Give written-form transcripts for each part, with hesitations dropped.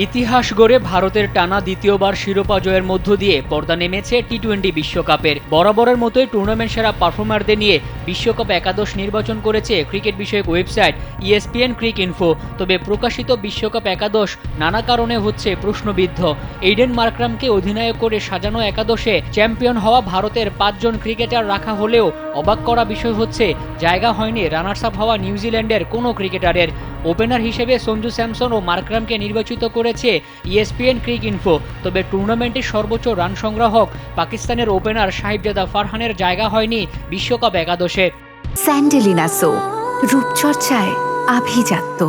ইতিহাস গড়ে ভারতের টানা দ্বিতীয়বার শিরোপা জয়ের মধ্য দিয়ে পর্দা নেমেছে টি-20 বিশ্বকাপের। বরাবরের মতোই টুর্নামেন্ট সেরা পারফর্মারদের নিয়ে বিশ্বকাপ একাদশ নির্বাচন করেছে ক্রিকেট বিষয়ক ওয়েবসাইট ESPN ক্রিকইনফো। তবে প্রকাশিত বিশ্বকাপ একাদশ নানা কারণে হচ্ছে প্রশ্নবিদ্ধ। এইডেন মার্করামকে অধিনায়ক করে সাজানো একাদশে চ্যাম্পিয়ন হওয়া ভারতের 5 জন ক্রিকেটার রাখা হলেও অবাক করা বিষয় হচ্ছে জায়গা হয়নি রানার্স আপ হওয়া নিউজিল্যান্ডের কোনো ক্রিকেটারের। ওপেনার হিসেবে সঞ্জু স্যামসন ও মার্করামকে নির্বাচিত করেছে ESPN ক্রিকইনফো। তবে টুর্নামেন্টের সর্বোচ্চ রান সংগ্রাহক পাকিস্তানের ওপেনার সাহিবজাদা ফারহানের জায়গা হয়নি বিশ্বকাপ একাদশে। স্যান্ডেলিনা সো, রূপচর্চায় আভিজাত্য।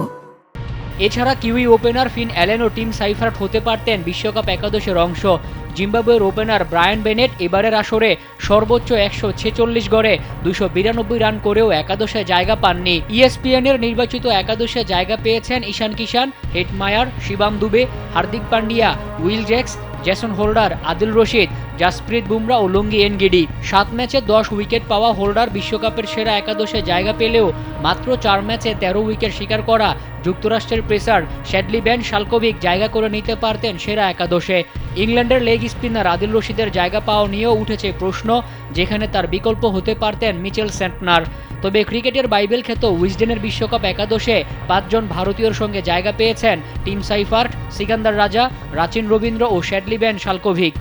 এছাড়া কিউই ওপেনার ফিন অ্যালেন ও টিম সাইফার্ট হতে পারতেন বিশ্বকাপ একাদশের অংশ। জিম্বাবুয়ের ওপেনার ব্রায়ান বেনেট এবারের আসরে সর্বোচ্চ 146 গড়ে 292 রান করেও একাদশে জায়গা পাননি। ESPN-এর নির্বাচিত একাদশে জায়গা পেয়েছেন Ishan Kishan, Hetmyer, Shivam Dube, Hardik Pandya, Will Jacks, Jason Holder, Adil Rashid, Jasprit Bumrah ও লঙ্গি এনগিডি। 7 ম্যাচে 10 উইকেট পাওয়া হোল্ডার বিশ্বকাপের সেরা একাদশে জায়গা পেলেও মাত্র 4 ম্যাচে 13 উইকেট শিকার করা যুক্তরাষ্ট্রের পেসার শ্যাডলি ভ্যান শালকোভিক জায়গা করে নিতে পারতেন সেরা একাদশে। ইংল্যান্ডের লেগ স্পিনার আদিল রশিদের জায়গা পাওয়া নিয়েও উঠেছে প্রশ্ন, যেখানে তার বিকল্প হতে পারতেন মিচেল স্যান্টনার। তবে ক্রিকেটের বাইবেল খ্যাত উইজডেনের বিশ্বকাপ একাদশে 5 জন ভারতীয়র সঙ্গে জায়গা পেয়েছেন টিম সাইফার্ট, সিকান্দার রাজা, রাচিন রবীন্দ্র ও শ্যাডলি ভ্যান শালকোভিক।